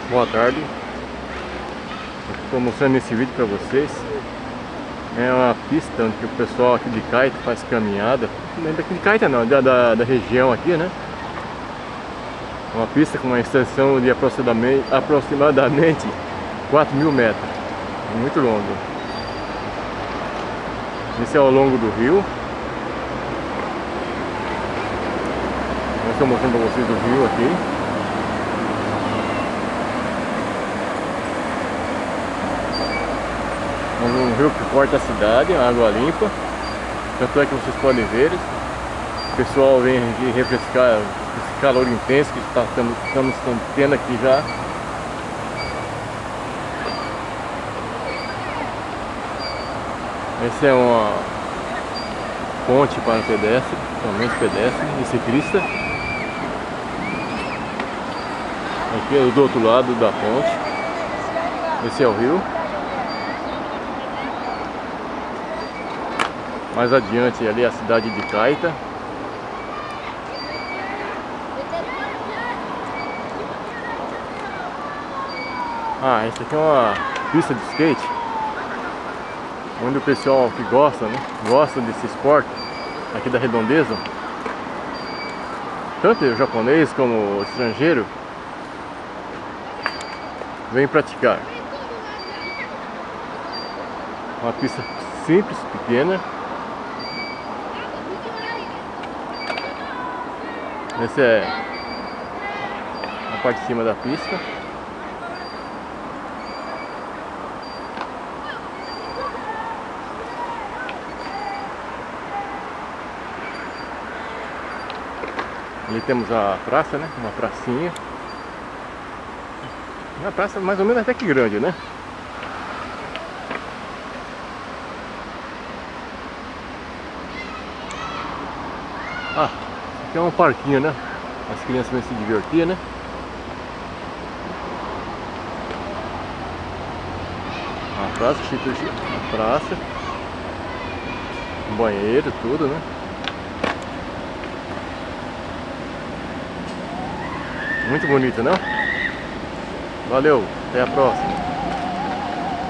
Boa tarde. Estou mostrando esse vídeo para vocês. É uma pista onde o pessoal aqui de Caeta faz caminhada. Não daqui de Caeta não, da região aqui, né? Uma pista com uma extensão de aproximadamente 4.000 metros. Muito longo. Esse é ao longo do rio. Eu estou mostrando para vocês o rio aqui. Um rio que corta a cidade, água limpa. Tanto é que vocês podem ver, o pessoal vem aqui refrescar esse calor intenso que estamos tendo aqui já. Essa é uma ponte para pedestre, somente pedestre e ciclista. Aqui é do outro lado da ponte. Esse é o rio. Mais adiante ali a cidade de Caeta. Ah, essa aqui é uma pista de skate, onde o pessoal que gosta, né, gosta desse esporte aqui da Redondeza, tanto o japonês como o estrangeiro, vem praticar. Uma pista simples, pequena. Essa é a parte de cima da pista. Ali temos a praça, né? Uma pracinha. Uma praça mais ou menos até que grande, né? Ah, aqui é um parquinho, né? As crianças vão se divertir, né? A praça, a praça, um banheiro, tudo, né? Muito bonito, não? Valeu, até a próxima.